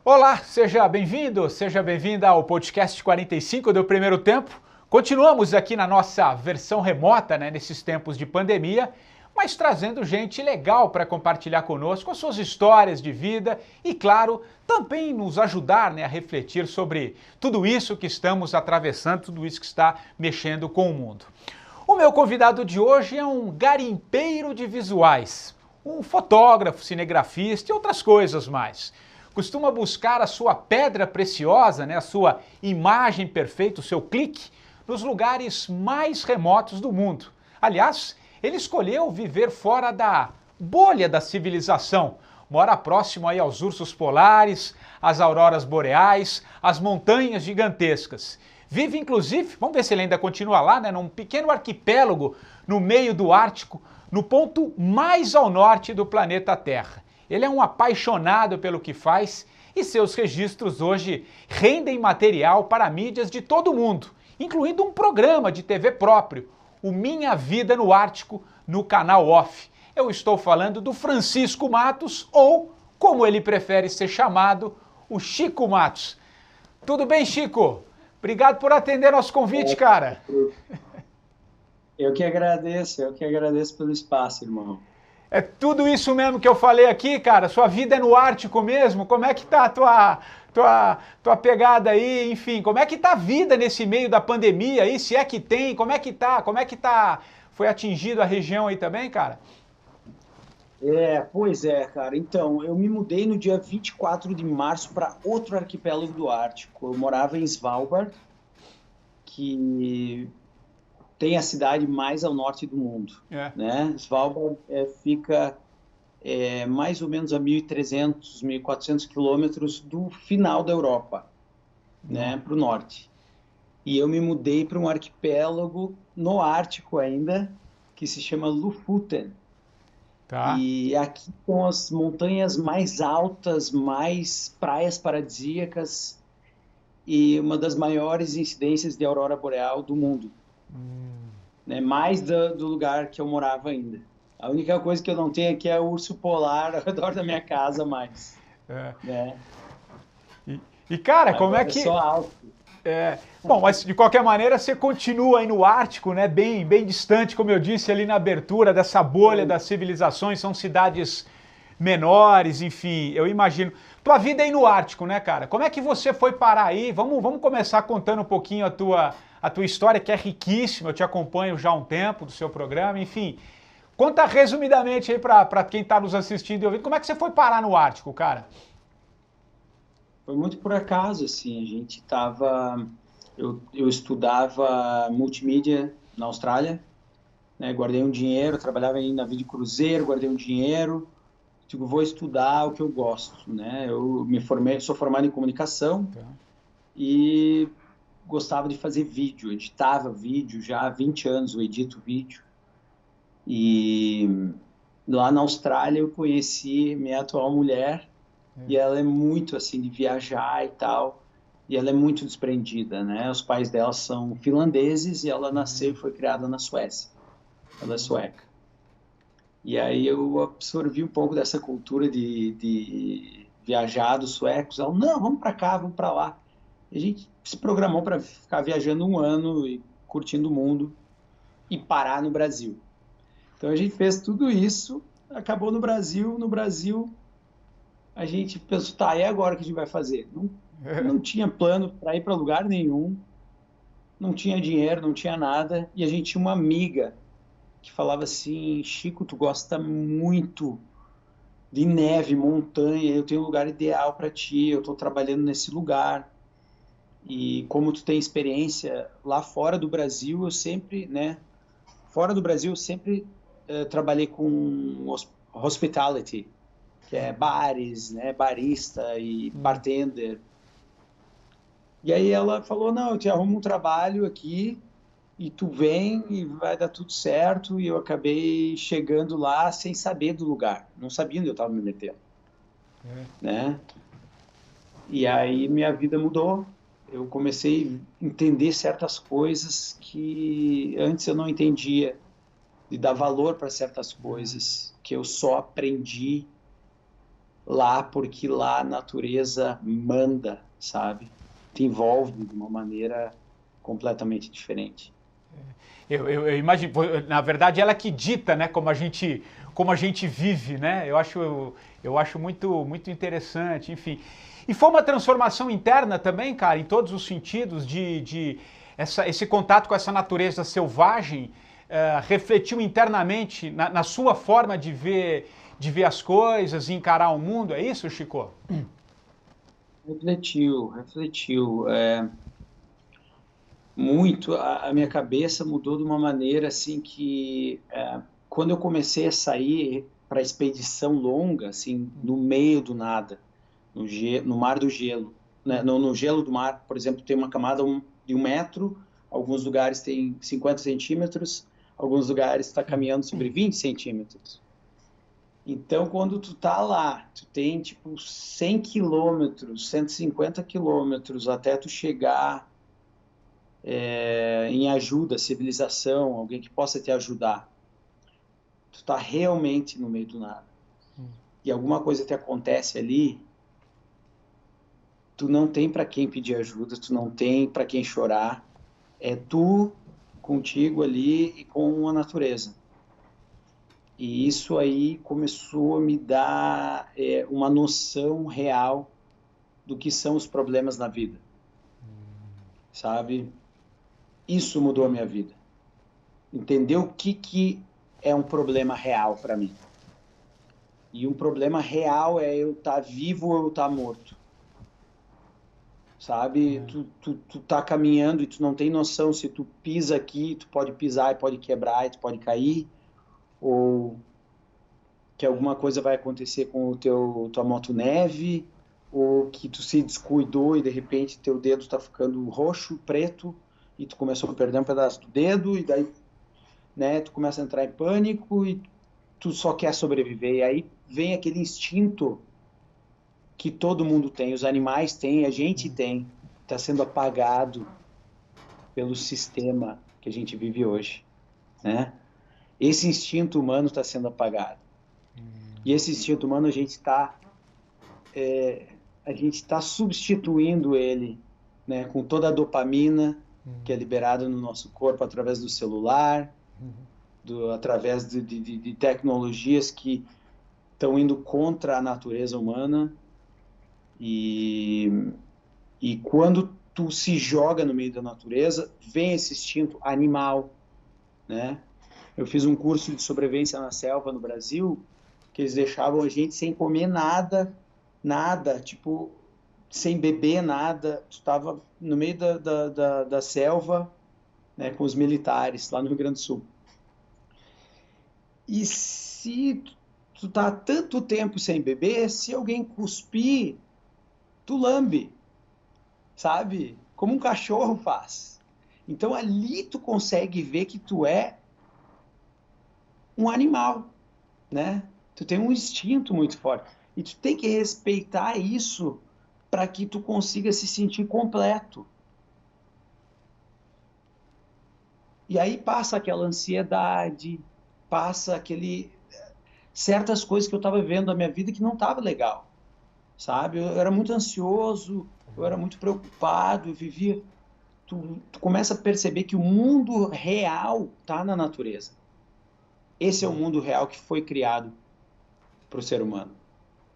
Olá, seja bem-vindo, seja bem-vinda ao podcast 45 do Primeiro Tempo. Continuamos aqui na nossa versão remota, nesses tempos de pandemia, mas trazendo gente legal para compartilhar conosco as suas histórias de vida e, claro, também nos ajudar a refletir sobre tudo isso que estamos atravessando, tudo isso que está mexendo com o mundo. O meu convidado de hoje é um garimpeiro de visuais, um fotógrafo, cinegrafista e outras coisas mais. Costuma buscar a sua pedra preciosa, a sua imagem perfeita, o seu clique, nos lugares mais remotos do mundo. Aliás, ele escolheu viver fora da bolha da civilização. Mora próximo aí aos ursos polares, às auroras boreais, às montanhas gigantescas. Vive, inclusive, vamos ver se ele ainda continua lá, num pequeno arquipélago no meio do Ártico, no ponto mais ao norte do planeta Terra. Ele é um apaixonado pelo que faz e seus registros hoje rendem material para mídias de todo o mundo, incluindo um programa de TV próprio, o Minha Vida no Ártico, no canal Off. Eu estou falando do Francisco Matos, ou, como ele prefere ser chamado, o Chico Matos. Tudo bem, Chico? Obrigado por atender nosso convite, cara. Eu que agradeço pelo espaço, irmão. É tudo isso mesmo que eu falei aqui, cara? Sua vida é no Ártico mesmo? Como é que tá a tua pegada aí? Enfim, como é que tá a vida nesse meio da pandemia aí? Se é que tem, como é que tá? Foi atingido a região aí também, cara? Pois é, cara. Então, eu me mudei no dia 24 de março para outro arquipélago do Ártico. Eu morava em Svalbard, que tem a cidade mais ao norte do mundo, né? Svalbard fica mais ou menos a 1.300, 1.400 quilômetros do final da Europa, né, para o norte. E eu me mudei para um arquipélago no Ártico ainda, que se chama Lofoten. Tá. E aqui são as montanhas mais altas, mais praias paradisíacas e uma das maiores incidências de aurora boreal do mundo. Né? Mais do lugar que eu morava ainda. A única coisa que eu não tenho aqui é o urso polar ao redor da minha casa mais. Né? E cara, Agora como é que... É só alto. Bom, mas de qualquer maneira você continua aí no Ártico, bem distante, como eu disse ali na abertura, dessa bolha das civilizações, são cidades menores, enfim, eu imagino. Tua vida aí no Ártico, cara? Como é que você foi parar aí? Vamos começar contando um pouquinho a tua história, que é riquíssima, eu te acompanho já há um tempo do seu programa, enfim. Conta resumidamente aí para quem está nos assistindo e ouvindo, como é que você foi parar no Ártico, cara? Foi muito por acaso, assim, a gente estava... Eu estudava multimídia na Austrália, né? Guardei um dinheiro, trabalhava em navio de cruzeiro, guardei um dinheiro, digo, vou estudar o que eu gosto, né? Eu me formei, sou formado em comunicação e gostava de fazer vídeo, editava vídeo já há 20 anos, eu edito vídeo. E lá na Austrália eu conheci minha atual mulher, e ela é muito assim de viajar e tal, e ela é muito desprendida, né? Os pais dela são finlandeses e ela nasceu e foi criada na Suécia. Ela é sueca. E aí eu absorvi um pouco dessa cultura de viajar dos suecos. Ela, não, vamos para cá, vamos para lá. E a gente se programou para ficar viajando um ano e curtindo o mundo e parar no Brasil. Então a gente fez tudo isso, acabou no Brasil. No Brasil a gente pensou, tá, e agora o que a gente vai fazer? Não tinha plano para ir para lugar nenhum, não tinha dinheiro, não tinha nada. E a gente tinha uma amiga que falava assim, Chico, tu gosta muito de neve, montanha, eu tenho um lugar ideal para ti, eu estou trabalhando nesse lugar. E como tu tem experiência lá fora do Brasil, eu sempre, né? Fora do Brasil, eu sempre trabalhei com hospitality, que é bares, né? Barista e bartender. E aí ela falou, não, eu te arrumo um trabalho aqui e tu vem e vai dar tudo certo. E eu acabei chegando lá sem saber do lugar, não sabia onde eu estava me metendo, né? E aí minha vida mudou. Eu comecei a entender certas coisas que antes eu não entendia, de dar valor para certas coisas que eu só aprendi lá porque lá a natureza manda, sabe? Te envolve de uma maneira completamente diferente. Eu imagino, na verdade, ela que dita, né, como a gente vive, né? Eu acho muito interessante, enfim. E foi uma transformação interna também, cara, em todos os sentidos, esse contato com essa natureza selvagem refletiu internamente na sua forma de ver as coisas e encarar o mundo, é isso, Chico? Refletiu. Muito, a minha cabeça mudou de uma maneira assim que quando eu comecei a sair para expedição longa, assim, no meio do nada, no mar do gelo, né? No gelo do mar, por exemplo, tem uma camada de 1 metro, alguns lugares tem 50 centímetros, alguns lugares está caminhando sobre 20 centímetros. Então, quando tu tá lá, tu tem tipo 100 quilômetros, 150 quilômetros até tu chegar em ajuda, civilização, alguém que possa te ajudar. Tu está realmente no meio do nada. E alguma coisa te acontece ali, tu não tem para quem pedir ajuda, tu não tem para quem chorar. É tu contigo ali e com a natureza. E isso aí começou a me dar uma noção real do que são os problemas na vida, sabe? Isso mudou a minha vida. Entender o que é um problema real para mim. E um problema real é eu estar vivo ou eu estar morto. Sabe? Tu tá caminhando e tu não tem noção se tu pisa aqui, tu pode pisar e pode quebrar e tu pode cair, ou que alguma coisa vai acontecer com tua motoneve, ou que tu se descuidou e de repente teu dedo tá ficando roxo, preto, e tu começou a perder um pedaço do dedo, e daí, né, tu começa a entrar em pânico e tu só quer sobreviver. E aí vem aquele instinto que todo mundo tem, os animais têm, a gente tem, está sendo apagado pelo sistema que a gente vive hoje, né? Esse instinto humano está sendo apagado. E esse instinto humano a gente está substituindo ele, né, com toda a dopamina que é liberada no nosso corpo através do celular, através de tecnologias que estão indo contra a natureza humana. E quando tu se joga no meio da natureza, vem esse instinto animal, né? Eu fiz um curso de sobrevivência na selva no Brasil, que eles deixavam a gente sem comer nada, tipo, sem beber nada. Tu estava no meio da selva, né, com os militares, lá no Rio Grande do Sul. E se tu tá tanto tempo sem beber, se alguém cuspir, tu lambe, sabe? Como um cachorro faz. Então ali tu consegue ver que tu é um animal, né? Tu tem um instinto muito forte. E tu tem que respeitar isso para que tu consiga se sentir completo. E aí passa aquela ansiedade, passa certas coisas que eu estava vendo na minha vida que não estava legal, sabe? Eu era muito ansioso, eu era muito preocupado, eu vivia. Tu começa a perceber que o mundo real está na natureza. Esse é o mundo real que foi criado para o ser humano,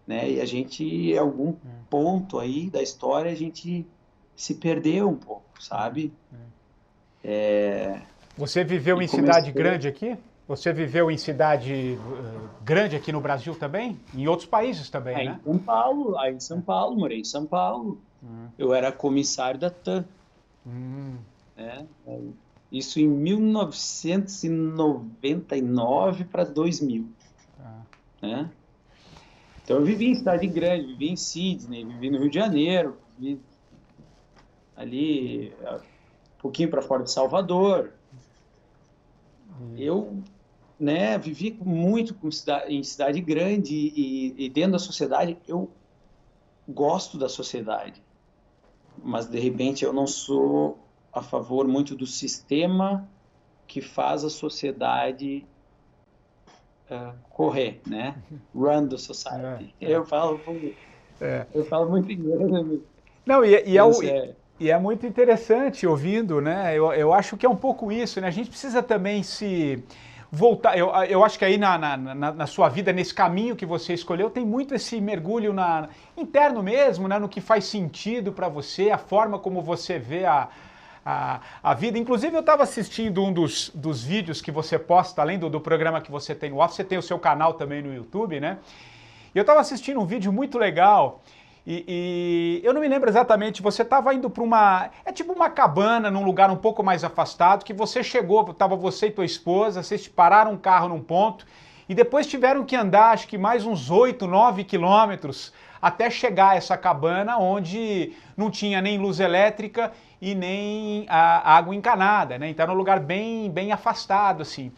né? E a gente, em algum ponto aí da história, a gente se perdeu um pouco, sabe? Você viveu em cidade grande aqui? Você viveu em cidade grande aqui no Brasil também? Em outros países também, né? Aí em São Paulo, morei em São Paulo. Eu era comissário da TAM, né? Isso em 1999 para 2000, né? Então eu vivi em cidade grande, vivi em Sydney, vivi no Rio de Janeiro, vivi ali um pouquinho para fora de Salvador. Eu, né, vivi muito em cidade grande e dentro da sociedade eu gosto da sociedade, mas de repente eu não sou a favor muito do sistema que faz a sociedade correr, né? Run the society. Eu falo muito inglês. Não, Isso é... e é muito interessante ouvindo, né? Eu acho que é um pouco isso, né? A gente precisa também se voltar. Eu acho que aí na sua vida, nesse caminho que você escolheu, tem muito esse mergulho interno mesmo, né? No que faz sentido para você, a forma como você vê a vida. Inclusive, eu estava assistindo um dos vídeos que você posta, além do programa que você tem no off, você tem o seu canal também no YouTube, né? E eu estava assistindo um vídeo muito legal. E eu não me lembro exatamente, você estava indo para é tipo uma cabana num lugar um pouco mais afastado, que você chegou, estava você e tua esposa, vocês pararam um carro num ponto e depois tiveram que andar acho que mais uns 8, 9 quilômetros até chegar a essa cabana onde não tinha nem luz elétrica e nem a água encanada, né? Então era um lugar bem afastado assim.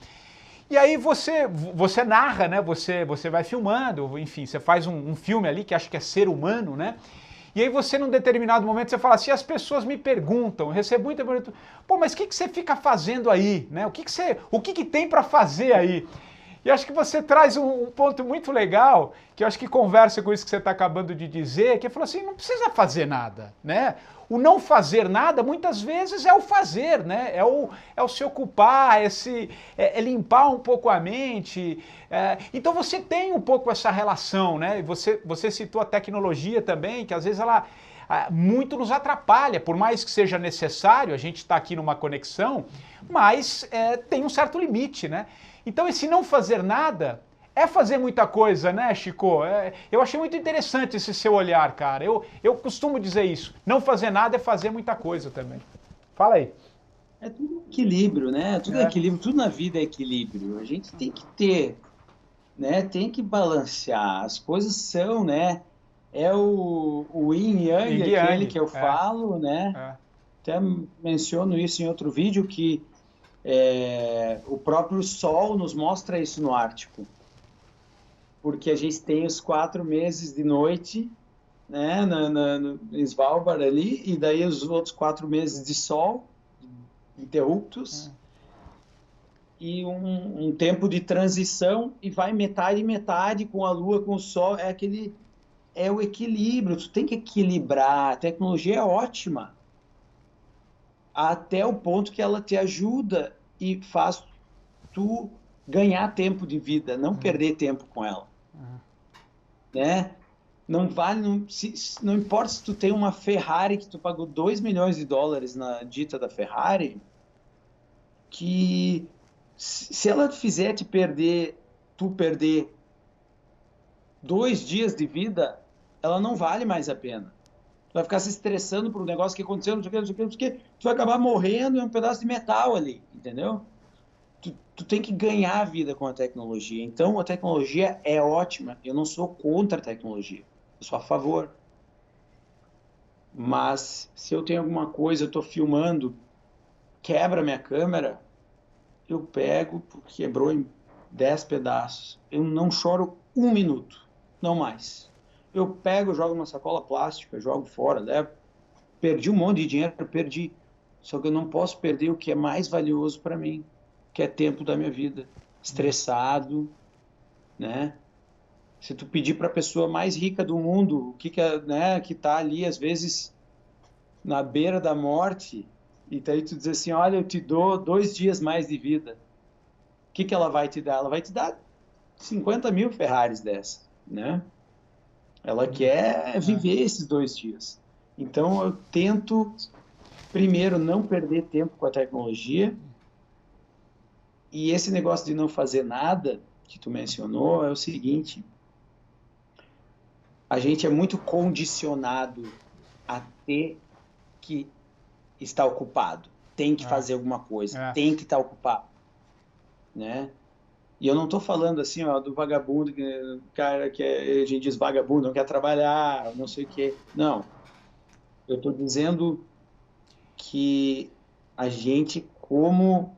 E aí você narra, né? Você vai filmando, enfim, você faz um filme ali que acho que é Ser Humano, né? E aí você, num determinado momento, você fala assim, as pessoas me perguntam, eu recebo muita pergunta, pô, mas o que você fica fazendo aí? Né? O que tem para fazer aí? E acho que você traz um ponto muito legal, que eu acho que conversa com isso que você está acabando de dizer, que é falar assim, não precisa fazer nada, né? O não fazer nada, muitas vezes, é o fazer, né? É o se ocupar, é limpar um pouco a mente. Então você tem um pouco essa relação, né? Você citou a tecnologia também, que às vezes ela muito nos atrapalha, por mais que seja necessário, a gente está aqui numa conexão, mas tem um certo limite, né? Então esse não fazer nada é fazer muita coisa, né, Chico? Eu achei muito interessante esse seu olhar, cara. Eu costumo dizer isso. Não fazer nada é fazer muita coisa também. Fala aí. É tudo equilíbrio, né? Tudo é equilíbrio, tudo na vida é equilíbrio. A gente tem que ter, né? Tem que balancear. As coisas são, né? É o yin yang, aquele que eu falo, né? Até menciono isso em outro vídeo, que o próprio Sol nos mostra isso no Ártico. Porque a gente tem os 4 meses de noite, né, no Svalbard ali, e daí os outros 4 meses de sol, interruptos, e um tempo de transição, e vai metade e metade com a Lua, com o Sol, é o equilíbrio, tu tem que equilibrar, a tecnologia é ótima, até o ponto que ela te ajuda e faz tu ganhar tempo de vida, não perder tempo com ela. Né? Não vale, não importa se tu tem uma Ferrari que tu pagou 2 milhões de dólares na dita da Ferrari, que se ela fizer tu perder 2 dias de vida, ela não vale mais a pena. Tu vai ficar se estressando por um negócio que aconteceu, não sei o que, não sei o que, não sei o que, tu vai acabar morrendo em um pedaço de metal ali, entendeu? Tu tem que ganhar a vida com a tecnologia. Então, a tecnologia é ótima. Eu não sou contra a tecnologia. Eu sou a favor. Mas, se eu tenho alguma coisa, eu estou filmando, quebra minha câmera, eu pego, quebrou em 10 pedaços. Eu não choro 1 minuto. Não mais. Eu pego, jogo numa sacola plástica, jogo fora, levo. Perdi um monte de dinheiro, perdi. Só que eu não posso perder o que é mais valioso para mim, que é tempo da minha vida, estressado, né? Se tu pedir para a pessoa mais rica do mundo, né, que tá ali às vezes na beira da morte, e daí tu diz assim, olha, eu te dou 2 dias mais de vida, o que ela vai te dar? Ela vai te dar 50 mil Ferraris dessa, né? Ela quer viver esses 2 dias. Então eu tento primeiro não perder tempo com a tecnologia. E esse negócio de não fazer nada, que tu mencionou, é o seguinte, a gente é muito condicionado a ter que estar ocupado, tem que fazer alguma coisa, tem que estar ocupado, né? E eu não estou falando assim, ó, do vagabundo, o cara que a gente diz vagabundo, não quer trabalhar, não sei o quê. Não, eu estou dizendo que a gente, como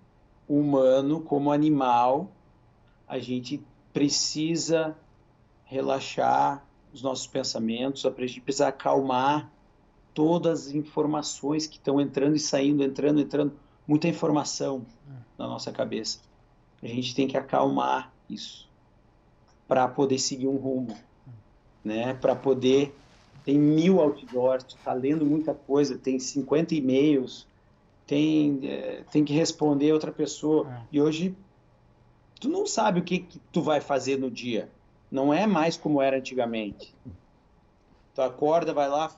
humano, como animal, a gente precisa relaxar os nossos pensamentos, a gente precisa acalmar todas as informações que estão entrando e saindo, entrando, muita informação na nossa cabeça. A gente tem que acalmar isso. para poder seguir um rumo, né? Para poder... Tem 1000 outdoors, tu tá lendo muita coisa, tem 50 e-mails, tem que responder outra pessoa. E hoje, tu não sabe o que tu vai fazer no dia. Não é mais como era antigamente. Tu acorda, vai lá,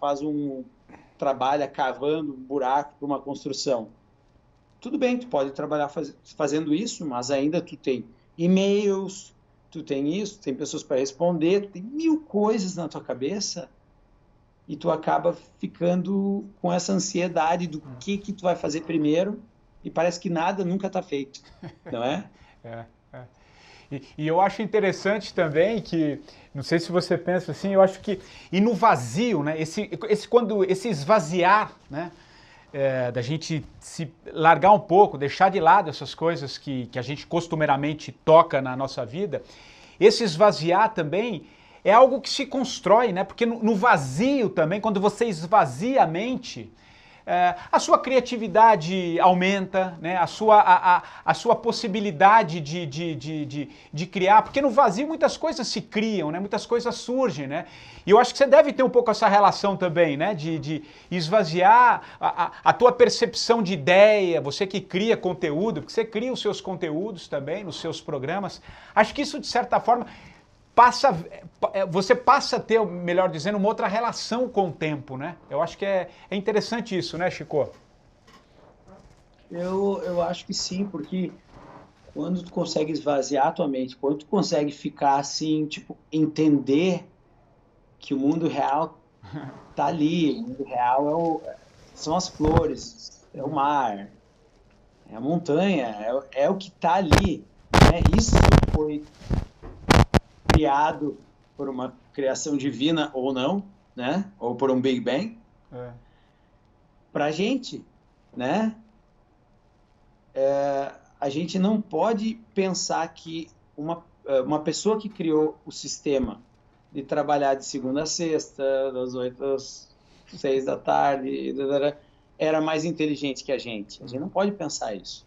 trabalha cavando um buraco para uma construção. Tudo bem, tu pode trabalhar fazendo isso, mas ainda tu tem e-mails, tu tem isso, tem pessoas para responder, tu tem 1000 coisas na tua cabeça e tu acaba ficando com essa ansiedade do que tu vai fazer primeiro e parece que nada nunca está feito, não é? E eu acho interessante também que, não sei se você pensa assim, eu acho que, e no vazio, né, esse esvaziar, né, da gente se largar um pouco, deixar de lado essas coisas que a gente costumeiramente toca na nossa vida, esse esvaziar também é algo que se constrói, né, porque no vazio também, quando você esvazia a mente, a sua criatividade aumenta, né? A sua possibilidade de criar, porque no vazio muitas coisas se criam, né? Muitas coisas surgem, né? E eu acho que você deve ter um pouco essa relação também, né? De esvaziar a tua percepção de ideia, você que cria conteúdo, porque você cria os seus conteúdos também nos seus programas. Acho que isso, de certa forma, você passa a ter, melhor dizendo, uma outra relação com o tempo, né? Eu acho que é interessante isso, né, Chico? Eu acho que sim, porque quando tu consegue esvaziar a tua mente, quando tu consegue ficar assim, tipo, entender que o mundo real tá ali, o mundo real são as flores, é o mar, é a montanha, é o que tá ali, né? Isso foi criado por uma criação divina ou não, né? Ou por um Big Bang, para a gente, né? A gente não pode pensar que uma pessoa que criou o sistema de trabalhar de segunda a sexta, das 8 às 6 da tarde, era mais inteligente que a gente. A gente não pode pensar isso,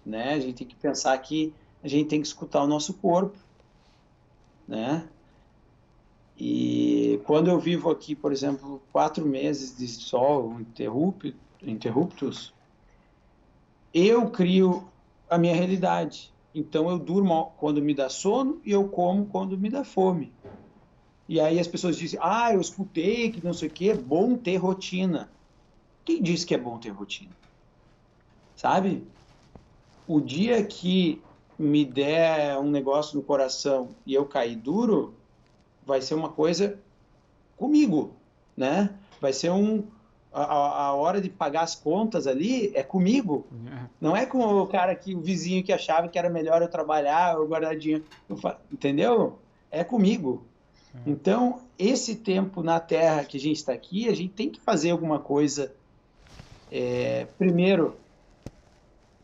né? A gente tem que pensar que a gente tem que escutar o nosso corpo, né? E quando eu vivo aqui, por exemplo, 4 meses de sol interruptos, eu crio a minha realidade. Então eu durmo quando me dá sono e eu como quando me dá fome. E aí as pessoas dizem, eu escutei que não sei o que, é bom ter rotina. Quem disse que é bom ter rotina? Sabe? O dia que me der um negócio no coração e eu cair duro, vai ser uma coisa comigo, né? Vai ser a hora de pagar as contas ali é comigo. Não é com o cara o vizinho que achava que era melhor eu trabalhar ou guardar dinheiro. Entendeu? É comigo. Então, esse tempo na Terra que a gente está aqui, a gente tem que fazer alguma coisa primeiro,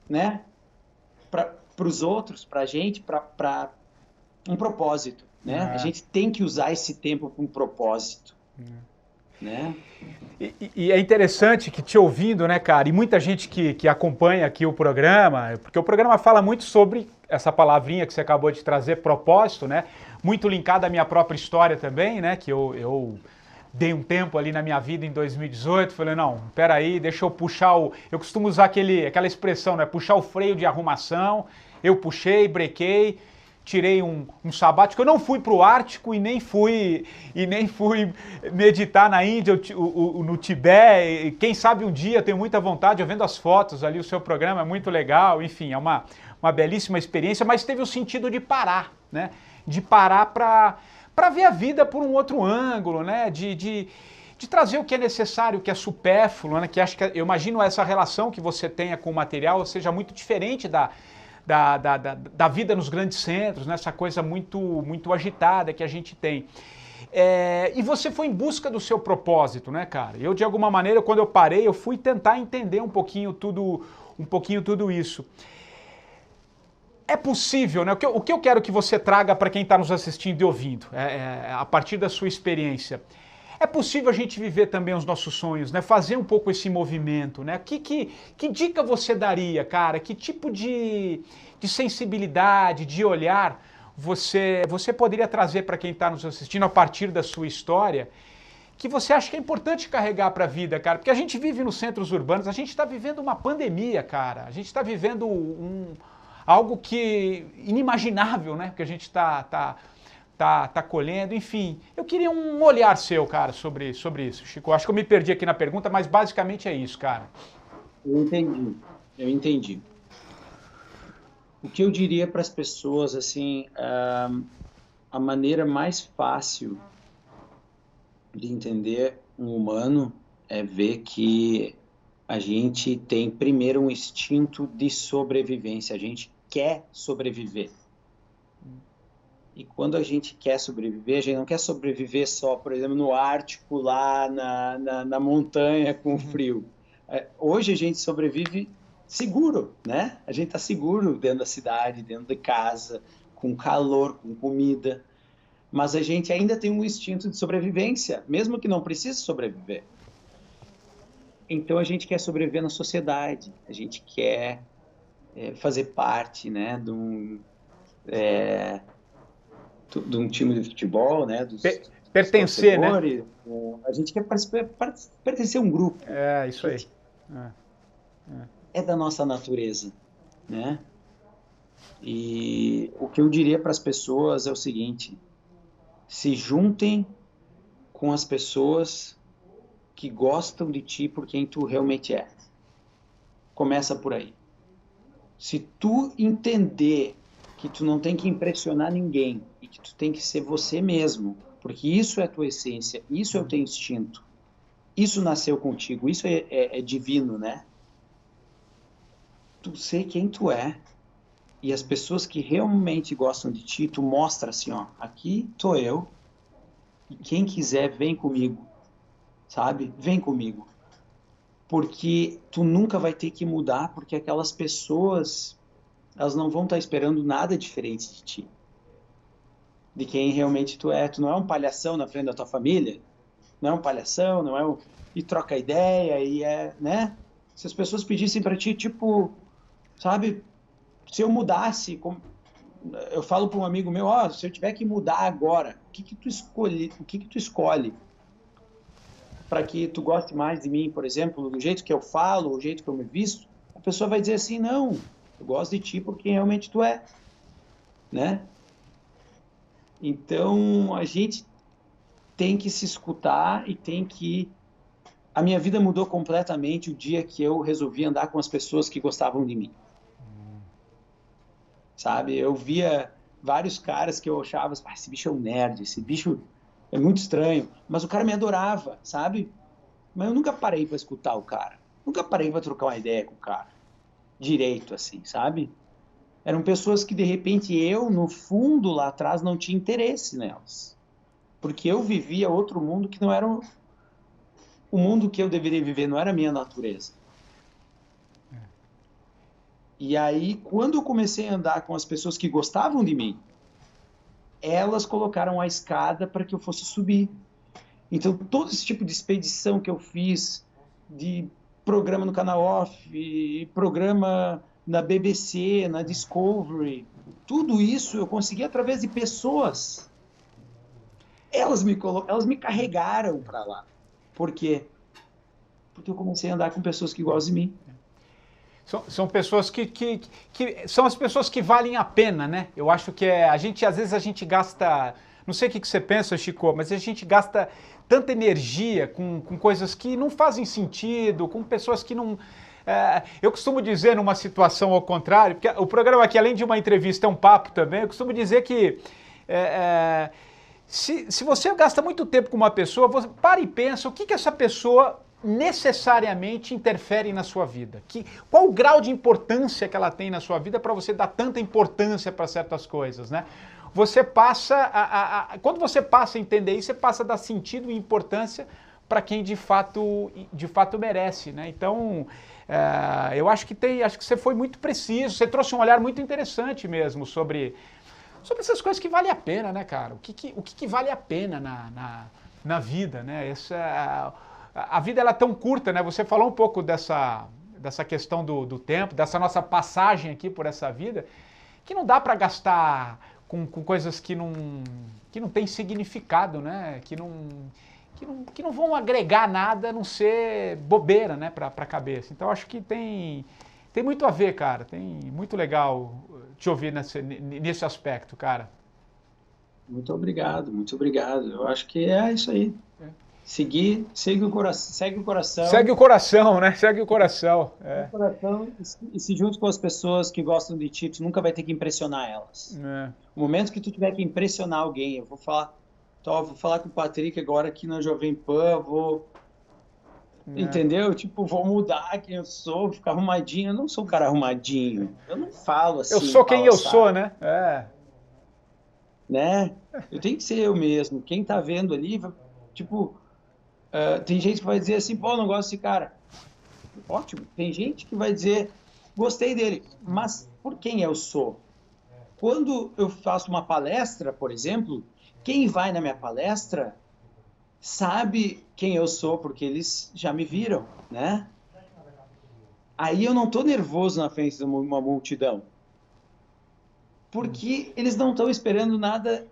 né? Para os outros, para a gente, para um propósito, né? A gente tem que usar esse tempo para um propósito, né? E é interessante que te ouvindo, né, cara, e muita gente que acompanha aqui o programa, porque o programa fala muito sobre essa palavrinha que você acabou de trazer, propósito, né? Muito linkado à minha própria história também, né? Que eu dei um tempo ali na minha vida em 2018, falei, não, peraí, deixa eu puxar eu costumo usar aquela expressão, né? Puxar o freio de arrumação, eu puxei, brequei, tirei um sabático, eu não fui para o Ártico e nem fui meditar na Índia, no Tibete, quem sabe um dia, tenho muita vontade, eu vendo as fotos ali, o seu programa é muito legal, enfim, é uma belíssima experiência, mas teve o sentido de parar, né? De parar para ver a vida por um outro ângulo, né? De trazer o que é necessário, o que é supérfluo, né? Que eu imagino essa relação que você tenha com o material seja muito diferente da vida nos grandes centros, né? Essa coisa muito agitada que a gente tem. E você foi em busca do seu propósito, né, cara? Eu, de alguma maneira, quando eu parei, eu fui tentar entender um pouquinho tudo isso. É possível, né? O que eu quero que você traga para quem está nos assistindo e ouvindo, a partir da sua experiência. É possível a gente viver também os nossos sonhos, né? Fazer um pouco esse movimento, né? Que dica você daria, cara? Que tipo de sensibilidade, de olhar você poderia trazer para quem está nos assistindo a partir da sua história, que você acha que é importante carregar para a vida, cara? Porque a gente vive nos centros urbanos, a gente está vivendo uma pandemia, cara. A gente está vivendo algo que inimaginável, né? Que a gente está colhendo, enfim. Eu queria um olhar seu, cara, sobre isso, Chico. Acho que eu me perdi aqui na pergunta, mas basicamente é isso, cara. Eu entendi. O que eu diria para as pessoas, assim, a maneira mais fácil de entender um humano é ver que a gente tem primeiro um instinto de sobrevivência, a gente quer sobreviver. E quando a gente quer sobreviver, a gente não quer sobreviver só, por exemplo, no Ártico, lá na montanha com frio. Hoje a gente sobrevive seguro, né? A gente está seguro dentro da cidade, dentro de casa, com calor, com comida. Mas a gente ainda tem um instinto de sobrevivência, mesmo que não precise sobreviver. Então a gente quer sobreviver na sociedade, a gente quer fazer parte, né, de um time de futebol, né, pertencer, né? A gente quer pertencer a um grupo. É, isso aí. É da nossa natureza, né? E o que eu diria para as pessoas é o seguinte: se juntem com as pessoas que gostam de ti por quem tu realmente é. Começa por aí. Se tu entender que tu não tem que impressionar ninguém e que tu tem que ser você mesmo, porque isso é a tua essência, isso é o teu instinto, isso nasceu contigo, isso é divino, né? Tu sei quem tu é e as pessoas que realmente gostam de ti, tu mostra assim, ó, aqui tô eu e quem quiser vem comigo, sabe? Vem comigo. Porque tu nunca vai ter que mudar, porque aquelas pessoas, elas não vão estar esperando nada diferente de ti. De quem realmente tu é. Tu não é um palhação na frente da tua família, não é um palhação, não é um... E troca ideia, e né? Se as pessoas pedissem pra ti, tipo, sabe, se eu mudasse, eu falo para um amigo meu, se eu tiver que mudar agora, o que tu escolhe para que tu goste mais de mim, por exemplo, do jeito que eu falo, o jeito que eu me visto? A pessoa vai dizer assim, não, eu gosto de ti porque realmente tu é, né? Então, a gente tem que se escutar e tem que... A minha vida mudou completamente o dia que eu resolvi andar com as pessoas que gostavam de mim. Sabe? Eu via vários caras que eu achava, esse bicho é um nerd, esse bicho é muito estranho, mas o cara me adorava, sabe? Mas eu nunca parei para escutar o cara, nunca parei para trocar uma ideia com o cara, direito assim, sabe? Eram pessoas que de repente eu, no fundo lá atrás, não tinha interesse nelas, porque eu vivia outro mundo que não era o mundo que eu deveria viver, não era a minha natureza. E aí, quando eu comecei a andar com as pessoas que gostavam de mim, elas colocaram a escada para que eu fosse subir. Então, todo esse tipo de expedição que eu fiz, de programa no Canal Off, programa na BBC, na Discovery, tudo isso eu consegui através de pessoas. Elas me carregaram para lá. Por quê? Porque eu comecei a andar com pessoas que gostam de mim. São pessoas que são as pessoas que valem a pena, né? Eu acho que às vezes a gente gasta, não sei o que você pensa, Chico, mas a gente gasta tanta energia com coisas que não fazem sentido, com pessoas que não... eu costumo dizer numa situação ao contrário, porque o programa aqui, além de uma entrevista, é um papo também, eu costumo dizer que se você gasta muito tempo com uma pessoa, você para e pensa o que essa pessoa necessariamente interfere na sua vida. Qual o grau de importância que ela tem na sua vida para você dar tanta importância para certas coisas, né? Você passa quando você passa a entender isso, você passa a dar sentido e importância para quem de fato merece, né? Então, eu acho que você foi muito preciso, você trouxe um olhar muito interessante mesmo sobre essas coisas que valem a pena, né, cara? O que vale a pena na vida, né? A vida ela é tão curta, né? Você falou um pouco dessa questão do tempo, dessa nossa passagem aqui por essa vida, que não dá para gastar com coisas que não tem significado, né? Que não vão agregar nada a não ser bobeira, né, para a cabeça. Então acho que tem muito a ver, cara. Tem muito legal te ouvir nesse aspecto, cara. Muito obrigado, muito obrigado. Eu acho que é isso aí. Segue o coração. Segue o coração, né? Segue o coração. Segue o coração e se junte com as pessoas que gostam de ti, tu nunca vai ter que impressionar elas. O momento que tu tiver que impressionar alguém, eu vou falar com o Patrick agora aqui na Jovem Pan, entendeu? Tipo, vou mudar quem eu sou, ficar arrumadinho. Eu não sou um cara arrumadinho. Eu não falo assim. Eu sou quem eu sou, né? Né? Eu tenho que ser eu mesmo. Quem tá vendo ali, tipo, tem gente que vai dizer assim, pô, não gosto desse cara. Ótimo. Tem gente que vai dizer, gostei dele, mas por quem eu sou? Quando eu faço uma palestra, por exemplo, quem vai na minha palestra sabe quem eu sou, porque eles já me viram, né? Aí eu não tô nervoso na frente de uma multidão. Porque eles não estão esperando nada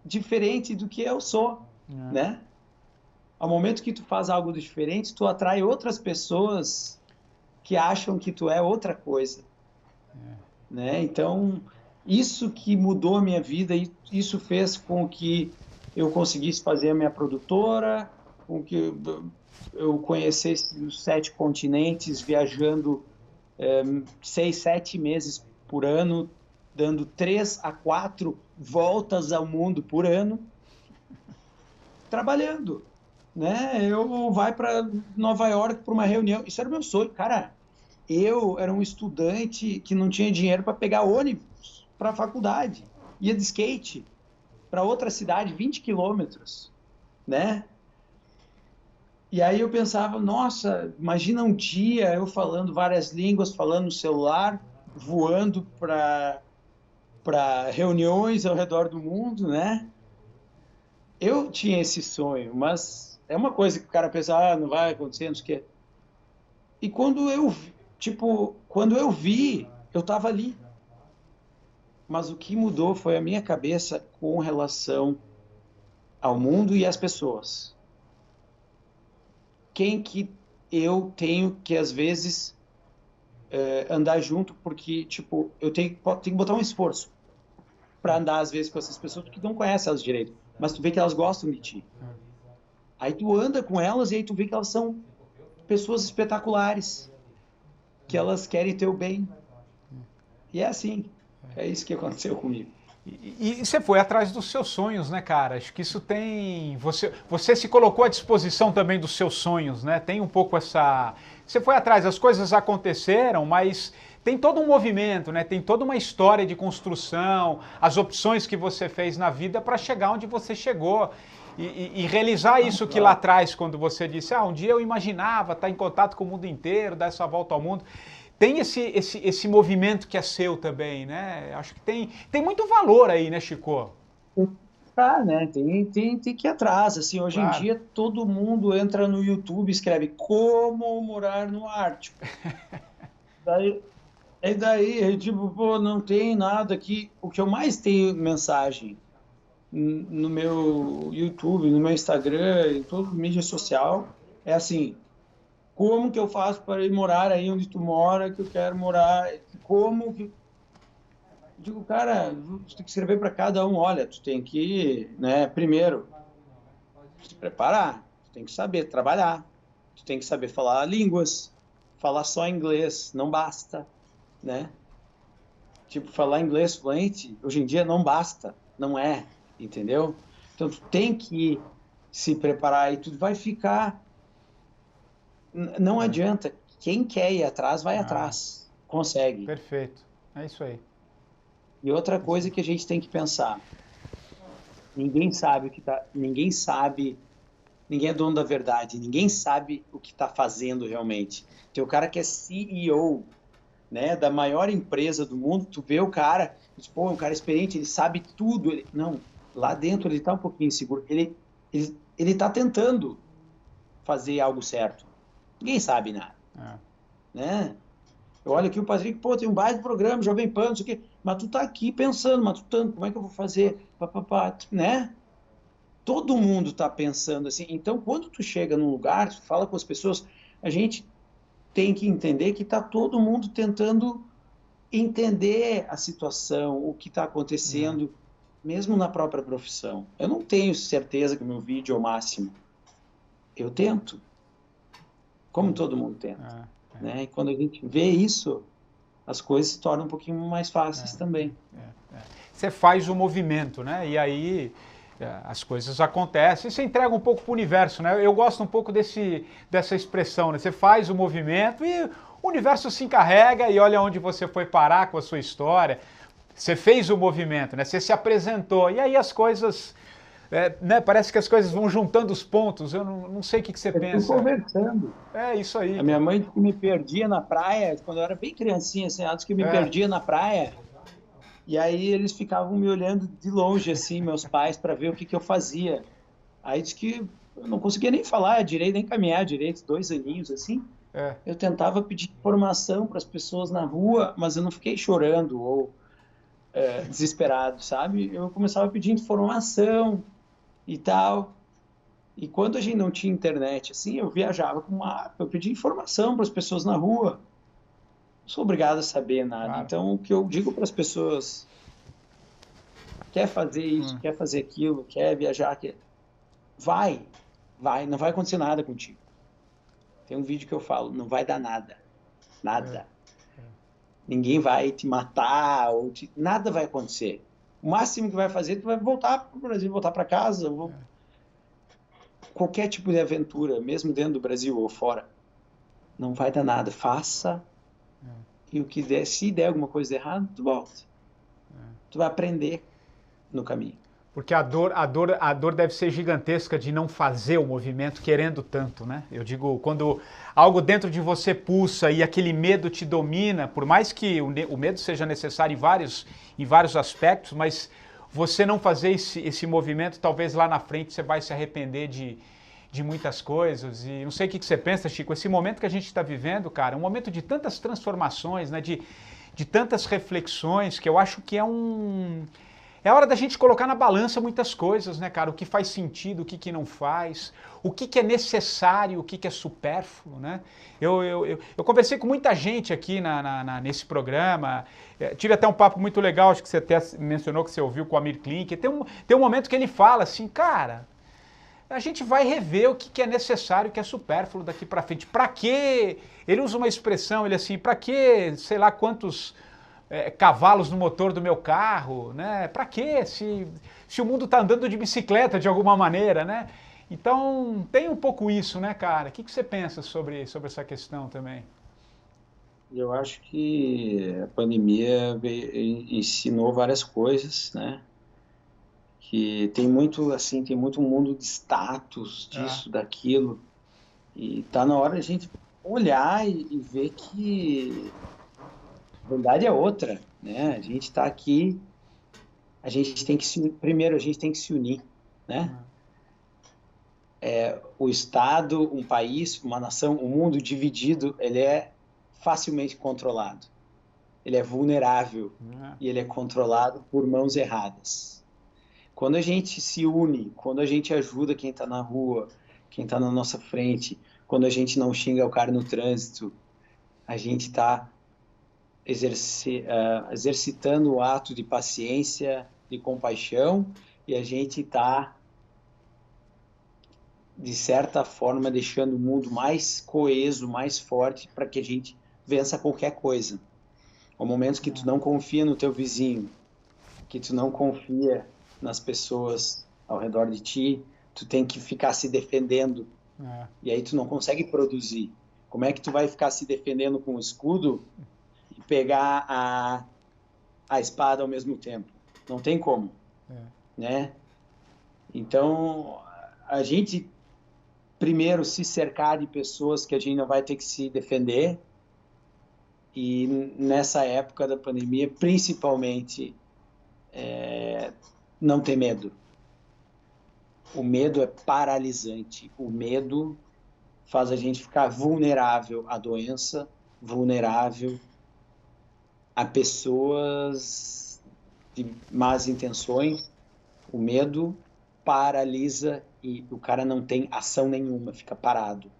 diferente do que eu sou, né? Ao momento que tu faz algo diferente, tu atrai outras pessoas que acham que tu é outra coisa, né? Então, isso que mudou a minha vida, isso fez com que eu conseguisse fazer a minha produtora, com que eu conhecesse os 7 continentes, viajando 6, 7 meses por ano, dando 3 a 4 voltas ao mundo por ano, trabalhando, né? Eu vai para Nova York para uma reunião, isso era meu sonho, cara. Eu era um estudante que não tinha dinheiro para pegar ônibus para a faculdade, ia de skate para outra cidade, 20 quilômetros, né? E aí eu pensava, nossa, imagina um dia eu falando várias línguas, falando no celular, voando para reuniões ao redor do mundo, né? Eu tinha esse sonho, mas é uma coisa que o cara pensa, não vai acontecer, não sei o quê. E quando eu vi, eu estava ali. Mas o que mudou foi a minha cabeça com relação ao mundo e às pessoas. Quem que eu tenho que, às vezes, andar junto, porque, tipo, eu tenho que botar um esforço para andar, às vezes, com essas pessoas que não conhecem elas direito, mas tu vê que elas gostam de ti. Aí tu anda com elas e aí tu vê que elas são pessoas espetaculares, que elas querem teu bem. E é assim. É isso que aconteceu comigo. E você foi atrás dos seus sonhos, né, cara? Acho que isso tem... Você se colocou à disposição também dos seus sonhos, né? Tem um pouco essa... Você foi atrás, as coisas aconteceram, mas tem todo um movimento, né? Tem toda uma história de construção, as opções que você fez na vida para chegar onde você chegou. E realizar isso que lá atrás, quando você disse, um dia eu imaginava estar em contato com o mundo inteiro, dar essa volta ao mundo... Tem esse movimento que é seu também, né? Acho que tem muito valor aí, né, Chico? Né? Tem que ir atrás. Assim, hoje em dia, todo mundo entra no YouTube e escreve como morar no Ártico. daí, tipo, pô, não tem nada aqui. O que eu mais tenho mensagem no meu YouTube, no meu Instagram, em toda mídia social, é assim... Como que eu faço para ir morar aí onde tu mora, que eu quero morar? Como que... Digo, cara, tu tem que escrever para cada um. Olha, tu tem que, né, primeiro, se preparar. Tu tem que saber trabalhar. Tu tem que saber falar línguas. Falar só inglês não basta, né? Tipo, falar inglês fluente, hoje em dia não basta. Não é, entendeu? Então, tu tem que se preparar e tu vai ficar... Não adianta. Quem quer ir atrás, vai atrás. Consegue. Perfeito. É isso aí. E outra coisa que a gente tem que pensar. Ninguém sabe o que tá... Ninguém sabe... Ninguém é dono da verdade. Ninguém sabe o que está fazendo realmente. Tem o cara que é CEO, né, da maior empresa do mundo. Tu vê o cara... Pô, é um cara experiente, ele sabe tudo. Não. Lá dentro ele está um pouquinho inseguro. Ele está tentando fazer algo certo. Ninguém sabe nada, né? Eu olho aqui o Patrick, pô, tem um baita programa, Jovem Pan, não sei o quê, mas tu tá aqui pensando, matutando, como é que eu vou fazer? Papapá, né? Todo mundo tá pensando assim. Então, quando tu chega num lugar, tu fala com as pessoas, a gente tem que entender que tá todo mundo tentando entender a situação, o que está acontecendo, mesmo na própria profissão. Eu não tenho certeza que o meu vídeo é o máximo. Eu tento, como todo mundo tenta. Né? E quando a gente vê isso, as coisas se tornam um pouquinho mais fáceis também. Você faz o movimento, né? E aí as coisas acontecem e você entrega um pouco para o universo, né? Eu gosto um pouco dessa expressão, né? Você faz o movimento e o universo se encarrega e olha onde você foi parar com a sua história. Você fez o movimento, né? Você se apresentou e aí as coisas, né? Parece que as coisas vão juntando os pontos. Eu não sei o que você pensa. Conversando. É isso aí. A minha mãe disse que me perdia na praia, quando eu era bem criancinha, assim, ela disse que me perdia na praia. E aí eles ficavam me olhando de longe, assim, meus pais, para ver o que eu fazia. Aí disse que eu não conseguia nem falar direito, nem caminhar direito, 2 aninhos, assim. Eu tentava pedir informação para as pessoas na rua, mas eu não fiquei chorando ou desesperado, sabe? Eu começava a pedir informação e tal. E quando a gente não tinha internet, assim, eu viajava com uma, eu pedia informação para as pessoas na rua. Não sou obrigado a saber nada. Claro. Então, o que eu digo para as pessoas, quer fazer isso, quer fazer aquilo, quer viajar, vai, não vai acontecer nada contigo. Tem um vídeo que eu falo, não vai dar nada. Nada. Ninguém vai te matar, nada vai acontecer. O máximo que vai fazer, tu vai voltar para o Brasil, voltar para casa. Qualquer tipo de aventura, mesmo dentro do Brasil ou fora, não vai dar nada. Faça e o que der, se der alguma coisa errada, tu volta. Tu vai aprender no caminho. Porque a dor deve ser gigantesca de não fazer o movimento querendo tanto, né? Eu digo, quando algo dentro de você pulsa e aquele medo te domina, por mais que o medo seja necessário em vários aspectos, mas você não fazer esse movimento, talvez lá na frente você vai se arrepender de muitas coisas. E não sei o que você pensa, Chico, esse momento que a gente está vivendo, cara, é um momento de tantas transformações, né? De tantas reflexões, que eu acho que é hora da gente colocar na balança muitas coisas, né, cara? O que faz sentido, o que não faz, o que é necessário, o que é supérfluo, né? Eu conversei com muita gente aqui nesse programa, tive até um papo muito legal, acho que você até mencionou que você ouviu com o Amir Klink. Tem um momento que ele fala assim, cara, a gente vai rever o que é necessário, o que é supérfluo daqui para frente. Para quê? Ele usa uma expressão, ele assim, para quê, sei lá quantos cavalos no motor do meu carro, né? Para quê? Se o mundo está andando de bicicleta de alguma maneira, né? Então tem um pouco isso, né, cara? O que você pensa sobre essa questão também? Eu acho que a pandemia ensinou várias coisas, né? Que tem muito assim, tem muito mundo de status, disso, daquilo, e tá na hora a gente olhar e ver que a verdade é outra, né? A gente está aqui, a gente tem que primeiro a gente tem que se unir, né? O Estado, um país, uma nação, um mundo dividido, ele é facilmente controlado, ele é vulnerável e ele é controlado por mãos erradas. Quando a gente se une, quando a gente ajuda quem está na rua, quem está na nossa frente, quando a gente não xinga o cara no trânsito, a gente está exercitando o ato de paciência, de compaixão, e a gente está, de certa forma, deixando o mundo mais coeso, mais forte, para que a gente vença qualquer coisa. Há momentos que tu não confia no teu vizinho, que tu não confia nas pessoas ao redor de ti, tu tem que ficar se defendendo, e aí tu não consegue produzir. Como é que tu vai ficar se defendendo com o escudo e pegar a espada ao mesmo tempo? Não tem como, né? Então, a gente primeiro se cercar de pessoas que a gente não vai ter que se defender, e nessa época da pandemia, principalmente, não ter medo. O medo é paralisante. O medo faz a gente ficar vulnerável à doença, vulnerável a pessoas de más intenções, o medo paralisa e o cara não tem ação nenhuma, fica parado.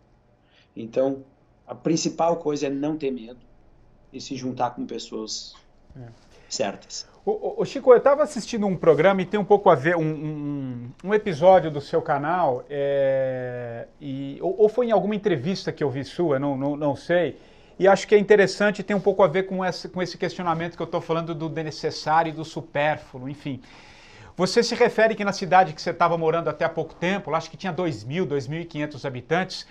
Então, a principal coisa é não ter medo e se juntar com pessoas certas. Ô Chico, eu estava assistindo um programa e tem um pouco a ver, um episódio do seu canal, ou foi em alguma entrevista que eu vi sua, não sei, e acho que é interessante, tem um pouco a ver com esse questionamento que eu estou falando do necessário e do supérfluo, enfim. Você se refere que na cidade que você estava morando até há pouco tempo, lá acho que tinha 2.000, 2.500 habitantes,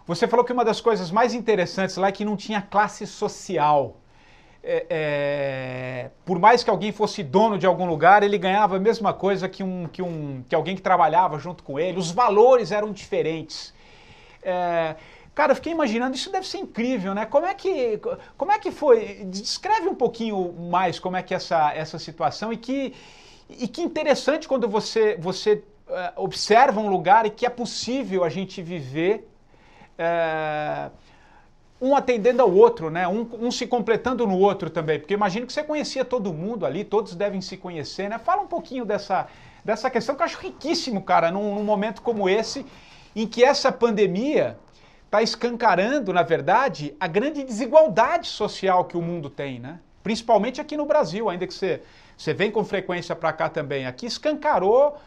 você falou que uma das coisas mais interessantes lá é que não tinha classe social. Por mais que alguém fosse dono de algum lugar, ele ganhava a mesma coisa que alguém que trabalhava junto com ele, os valores eram diferentes. Cara, eu fiquei imaginando, isso deve ser incrível, né? Como é que foi? Descreve um pouquinho mais como é que é essa situação e que interessante quando você observa um lugar e que é possível a gente viver um atendendo ao outro, né? Um se completando no outro também, porque imagino que você conhecia todo mundo ali, todos devem se conhecer, né? Fala um pouquinho dessa questão que eu acho riquíssimo, cara, num momento como esse, em que essa pandemia está escancarando, na verdade, a grande desigualdade social que o mundo tem, né? Principalmente aqui no Brasil, ainda que você vem com frequência para cá também, aqui escancarou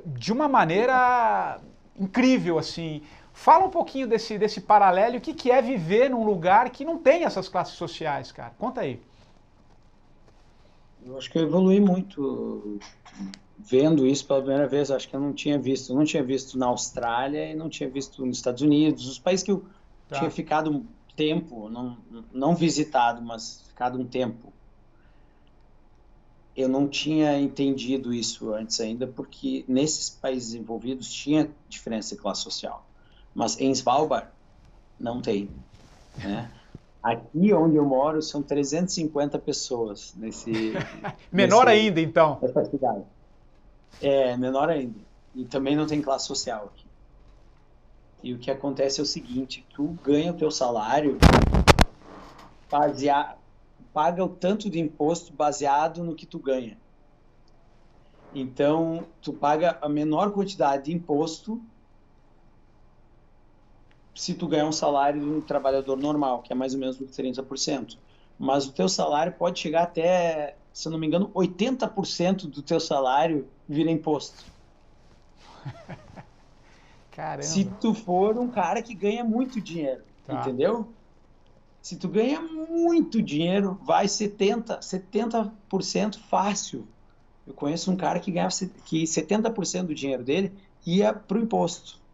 de uma maneira incrível, assim. Fala um pouquinho desse paralelo, o que é viver num lugar que não tem essas classes sociais, cara. Conta aí. Eu acho que eu evolui muito vendo isso pela primeira vez. Acho que eu não tinha visto na Austrália e não tinha visto nos Estados Unidos, os países que eu tinha ficado um tempo, não visitado, mas ficado um tempo. Eu não tinha entendido isso antes ainda, porque nesses países envolvidos tinha diferença de classe social. Mas em Svalbard não tem, né? Aqui onde eu moro são 350 pessoas Menor ainda, então. nessa cidade. É, menor ainda. E também não tem classe social aqui. E o que acontece é o seguinte, tu ganha o teu salário, paga o tanto de imposto baseado no que tu ganha. Então, tu paga a menor quantidade de imposto se tu ganhar um salário de um trabalhador normal, que é mais ou menos 30%. Mas o teu salário pode chegar até, se eu não me engano, 80% do teu salário vira imposto. Caramba. Se tu for um cara que ganha muito dinheiro, entendeu? Se tu ganha muito dinheiro, vai 70% fácil. Eu conheço um cara que ganhava que 70% do dinheiro dele ia para o imposto.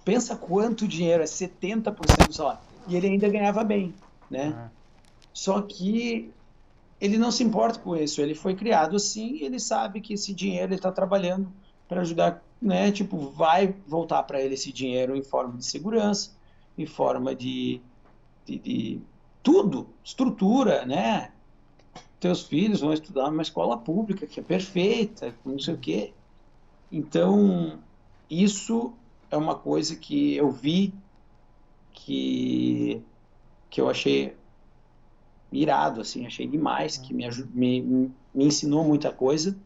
Pensa quanto dinheiro, é 70% do salário. E ele ainda ganhava bem, né? Só que ele não se importa com isso. Ele foi criado assim, ele sabe que esse dinheiro ele está trabalhando para ajudar, né? Tipo, vai voltar para ele esse dinheiro em forma de segurança, em forma de tudo, estrutura, né? Teus filhos vão estudar numa escola pública que é perfeita, não sei o quê. Então, isso é uma coisa que eu vi que eu achei irado, assim, achei demais, que me ensinou muita coisa.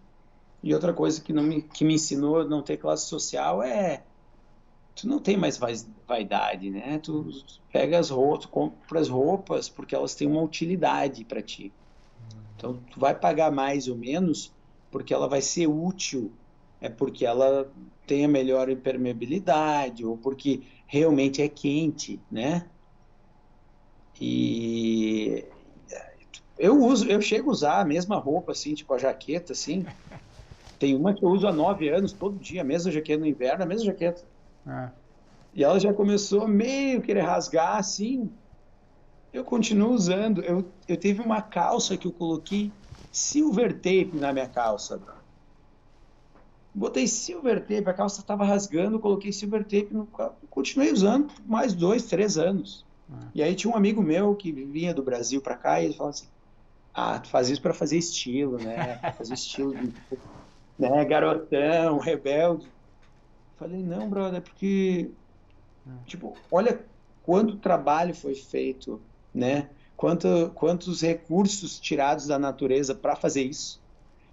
E outra coisa que me ensinou a não ter classe social é tu não tem mais vaidade, né? Tu pega as roupas, tu compra as roupas porque elas têm uma utilidade para ti. Então, tu vai pagar mais ou menos porque ela vai ser útil, é porque ela tem a melhor impermeabilidade ou porque realmente é quente, né? E eu chego a usar a mesma roupa, assim, tipo a jaqueta, assim. Tem uma que eu uso há 9 anos, todo dia, a mesma jaqueta no inverno, a mesma jaqueta. E ela já começou a meio querer rasgar, assim. Eu continuo usando. Eu tive uma calça que eu coloquei silver tape na minha calça. Botei silver tape, a calça estava rasgando, coloquei silver tape no carro. Continuei usando por mais 2, 3 anos. E aí tinha um amigo meu que vinha do Brasil para cá e ele falava assim, tu faz isso para fazer estilo, né? Para fazer estilo de, né? Garotão, rebelde. Falei, não, brother, porque tipo, olha quanto trabalho foi feito, né? quantos recursos tirados da natureza para fazer isso,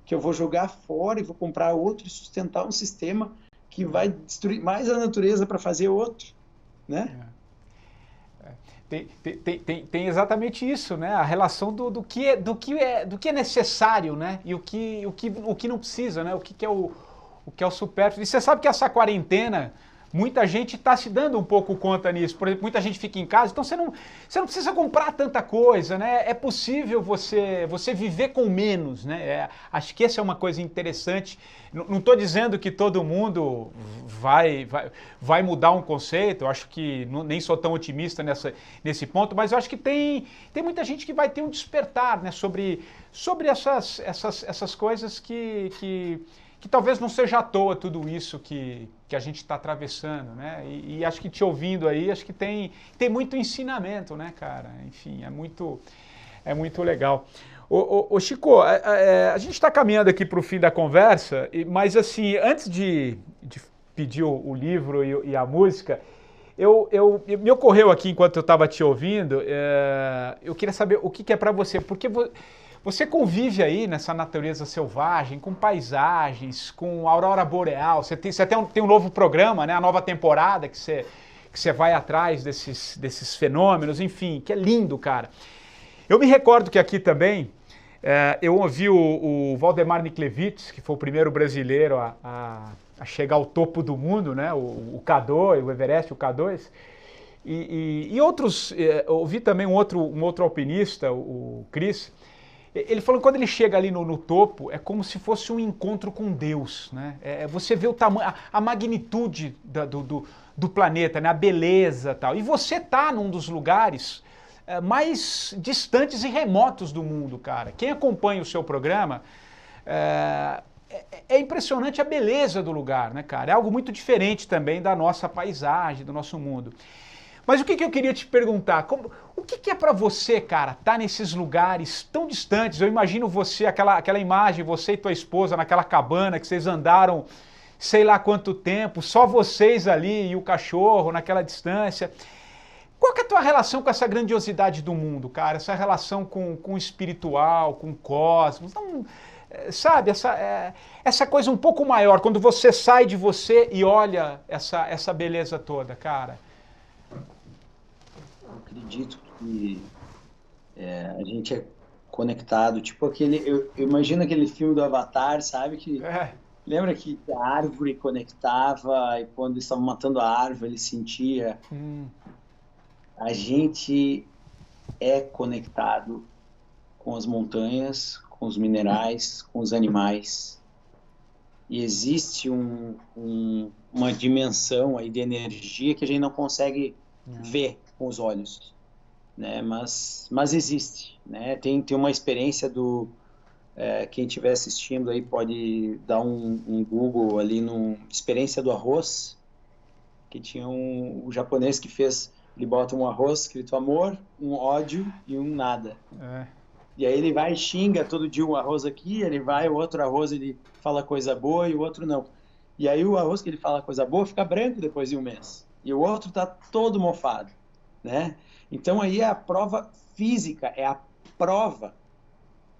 que eu vou jogar fora e vou comprar outro e sustentar um sistema que vai destruir mais a natureza para fazer outro, né? Tem exatamente isso, né? A relação do que é necessário, né? E o que não precisa, né? O que é o supérfluo. E você sabe que essa quarentena, muita gente está se dando um pouco conta nisso. Por exemplo, muita gente fica em casa, então você não precisa comprar tanta coisa, né? É possível você viver com menos, né? Acho que essa é uma coisa interessante. Não estou dizendo que todo mundo vai mudar um conceito, eu acho que nem sou tão otimista nesse ponto, mas eu acho que tem muita gente que vai ter um despertar, né? sobre essas coisas que talvez não seja à toa tudo isso que a gente está atravessando, né? E acho que te ouvindo aí, acho que tem muito ensinamento, né, cara? Enfim, é muito legal. Ô Chico, a gente está caminhando aqui para o fim da conversa, mas assim, antes de pedir o livro e a música, me ocorreu aqui enquanto eu estava te ouvindo, eu queria saber o que é para você, porque você convive aí nessa natureza selvagem, com paisagens, com aurora boreal, você tem um novo programa, né, a nova temporada que você vai atrás desses fenômenos, enfim, que é lindo, cara. Eu me recordo que aqui também, eu ouvi o Valdemar Niklevich, que foi o primeiro brasileiro a chegar ao topo do mundo, né, o K2, o Everest, o K2, e outros, ouvi também um outro alpinista, o Chris. Ele falou que quando ele chega ali no topo, é como se fosse um encontro com Deus, né? Você vê o tamanho, a magnitude do planeta, né? A beleza e tal. E você está num dos lugares mais distantes e remotos do mundo, cara. Quem acompanha o seu programa, é impressionante a beleza do lugar, né, cara? É algo muito diferente também da nossa paisagem, do nosso mundo. Mas o que eu queria te perguntar? O que é para você, cara, estar nesses lugares tão distantes? Eu imagino você, aquela imagem, você e tua esposa naquela cabana que vocês andaram sei lá quanto tempo, só vocês ali e o cachorro naquela distância. Qual que é a tua relação com essa grandiosidade do mundo, cara? Essa relação com o espiritual, com o cosmos? Então, sabe, essa coisa um pouco maior, quando você sai de você e olha essa beleza toda, cara. Acredito que a gente é conectado, tipo eu imagino aquele filme do Avatar, sabe? Lembra que a árvore conectava e quando eles estavam matando a árvore, ele sentia. A gente é conectado com as montanhas, com os minerais, com os animais. E existe uma dimensão aí de energia que a gente não consegue ver com os olhos, né? Mas existe, né? Tem uma experiência quem estiver assistindo aí pode dar um Google ali no experiência do arroz, que tinha um japonês que fez, ele bota um arroz escrito amor, um ódio e um nada. E aí ele vai e xinga todo dia um arroz aqui, o outro arroz ele fala coisa boa e o outro não. E aí o arroz que ele fala coisa boa fica branco depois de um mês. E o outro tá todo mofado, né? Então aí é a prova física, é a prova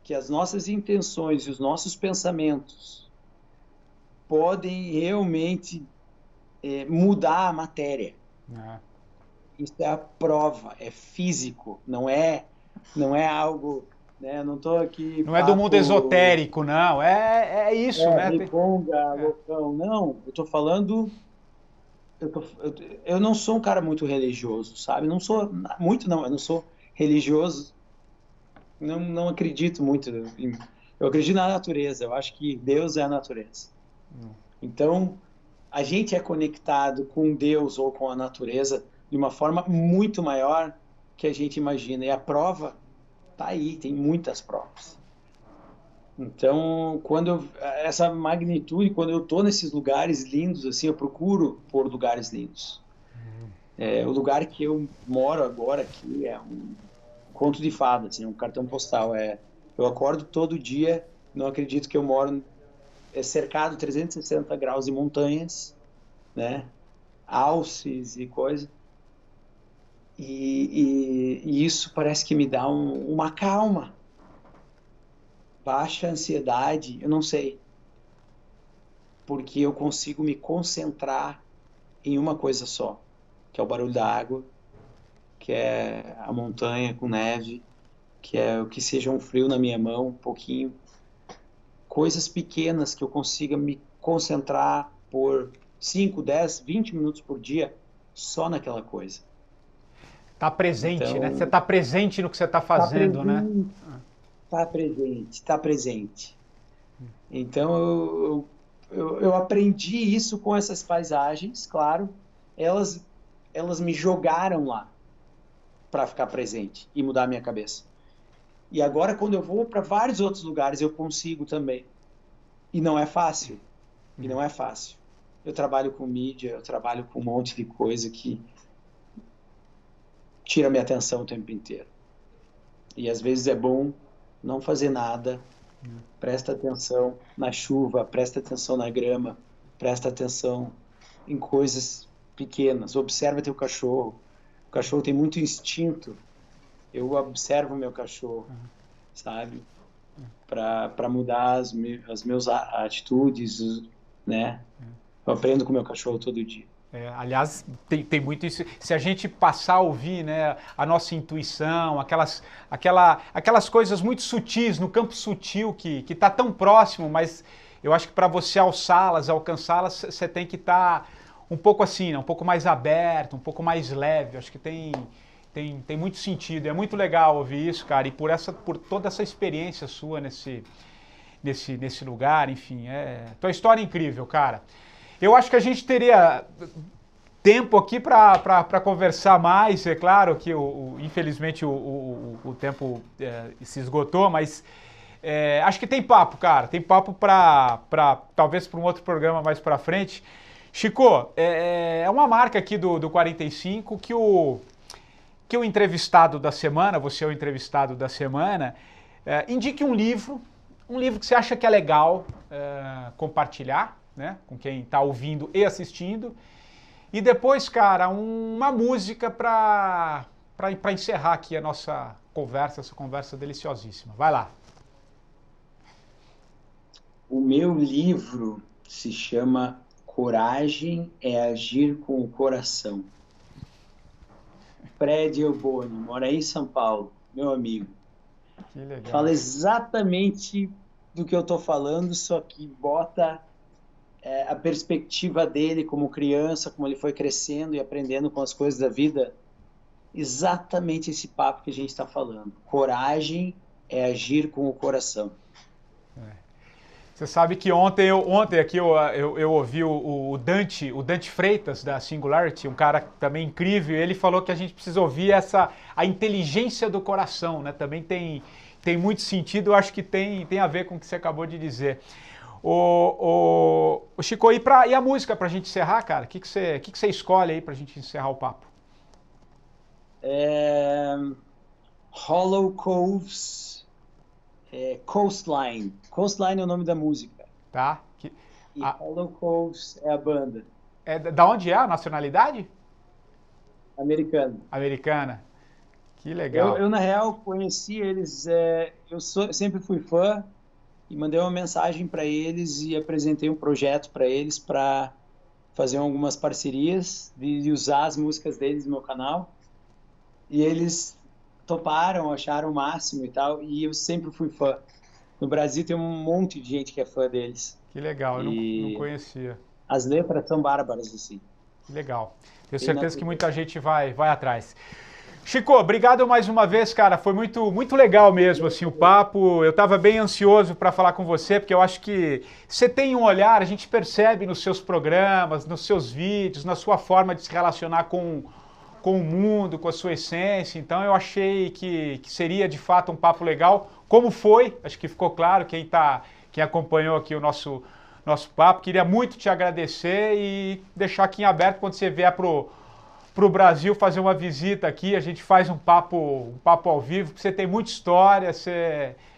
que as nossas intenções e os nossos pensamentos podem realmente mudar a matéria. Isso é a prova, é físico, não é algo, né? Eu não estou aqui... Não é do mundo esotérico, não, é isso, né? Riponga, loucão, não, eu estou falando... Eu não sou um cara muito religioso, sabe? Não sou muito, não. Eu não sou religioso. Não acredito muito. Eu acredito na natureza. Eu acho que Deus é a natureza. Então, a gente é conectado com Deus ou com a natureza de uma forma muito maior que a gente imagina. E a prova tá aí. Tem muitas provas. Então, essa magnitude, quando eu estou nesses lugares lindos, assim, eu procuro por lugares lindos. O lugar que eu moro agora aqui é um conto de fadas, assim, um cartão postal. Eu acordo todo dia, não acredito que eu moro cercado 360 graus de montanhas, né? Alces e coisa. E isso parece que me dá uma calma, baixa a ansiedade, eu não sei, porque eu consigo me concentrar em uma coisa só, que é o barulho da água, que é a montanha com neve, que é o que seja um frio na minha mão, um pouquinho, coisas pequenas que eu consiga me concentrar por 5, 10, 20 minutos por dia só naquela coisa. Tá presente, né? Você Então, tá presente no que você tá tá fazendo, né? presente, tá presente, tá presente. Então, eu aprendi isso com essas paisagens, claro. Elas, elas me jogaram lá para ficar presente e mudar a minha cabeça. E agora, quando eu vou para vários outros lugares, eu consigo também. E não é fácil. E não é fácil. Eu trabalho com mídia, eu trabalho com um monte de coisa que tira minha atenção o tempo inteiro. E às vezes é bom não fazer nada. Presta atenção na chuva, presta atenção na grama, presta atenção em coisas pequenas. Observa teu cachorro. O cachorro tem muito instinto. Eu observo meu cachorro, sabe? Para mudar as meus atitudes, né? Eu aprendo com meu cachorro todo dia. Aliás, tem muito isso. Se a gente passar a ouvir, né, a nossa intuição, aquelas coisas muito sutis, no campo sutil que está tão próximo, mas eu acho que para você alcançá-las, você tem que estar um pouco assim, né, um pouco mais aberto, um pouco mais leve. Eu acho que tem muito sentido. É muito legal ouvir isso, cara, e por toda essa experiência sua nesse lugar, enfim. Tua história é incrível, cara. Eu acho que a gente teria tempo aqui para conversar mais. É claro que, infelizmente, o tempo se esgotou, mas acho que tem papo, cara. Tem papo talvez para um outro programa mais para frente. Chico, é uma marca aqui do 45 que o entrevistado da semana, você é o entrevistado da semana, indique um livro que você acha que é legal compartilhar, né, com quem está ouvindo e assistindo. E depois, cara, uma música para encerrar aqui a nossa conversa, essa conversa deliciosíssima. Vai lá. O meu livro se chama Coragem é Agir com o Coração. Fred Euboni, mora aí em São Paulo, meu amigo. Que legal. Fala exatamente do que eu estou falando, só que bota a perspectiva dele como criança, como ele foi crescendo e aprendendo com as coisas da vida. Exatamente esse papo que a gente está falando. Coragem é agir com o coração. Você sabe que ontem aqui eu ouvi o Dante Freitas, da Singularity, um cara também incrível, e ele falou que a gente precisa ouvir a inteligência do coração, né? Também tem muito sentido, eu acho que tem a ver com o que você acabou de dizer. O Chico, e a música pra gente encerrar, cara? O que você escolhe aí pra gente encerrar o papo? Hollow Coves, Coastline. Coastline é o nome da música. Tá. E Hollow Coves é a banda. Da onde é a nacionalidade? Americana. Americana. Que legal. Eu na real, conheci eles, eu sempre fui fã e mandei uma mensagem para eles e apresentei um projeto para eles para fazer algumas parcerias, de usar as músicas deles no meu canal. E eles toparam, acharam o máximo e tal, e eu sempre fui fã. No Brasil tem um monte de gente que é fã deles. Que legal, eu não conhecia. As letras são bárbaras, assim. Que legal. Tenho certeza que muita gente vai atrás. Chico, obrigado mais uma vez, cara. Foi muito legal mesmo, assim, o papo. Eu estava bem ansioso para falar com você, porque eu acho que você tem um olhar, a gente percebe nos seus programas, nos seus vídeos, na sua forma de se relacionar com o mundo, com a sua essência. Então eu achei que seria de fato um papo legal. Como foi? Acho que ficou claro quem acompanhou aqui o nosso papo. Queria muito te agradecer e deixar aqui em aberto quando você vier pro Brasil fazer uma visita aqui, a gente faz um papo ao vivo, porque você tem muita história,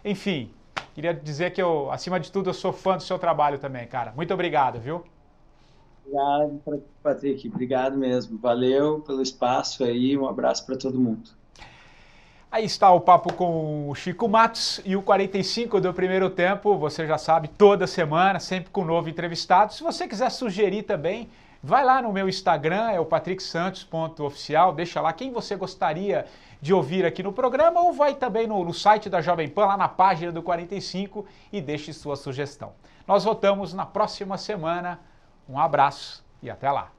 enfim, queria dizer que acima de tudo, eu sou fã do seu trabalho também, cara. Muito obrigado, viu? Obrigado, Patrick. Obrigado mesmo. Valeu pelo espaço aí. Um abraço para todo mundo. Aí está o papo com o Chico Matos e o 45 do primeiro tempo, você já sabe, toda semana, sempre com um novo entrevistado. Se você quiser sugerir também, vai lá no meu Instagram, é o patricksantos.oficial, deixa lá quem você gostaria de ouvir aqui no programa, ou vai também no site da Jovem Pan, lá na página do 45, e deixe sua sugestão. Nós voltamos na próxima semana. Um abraço e até lá.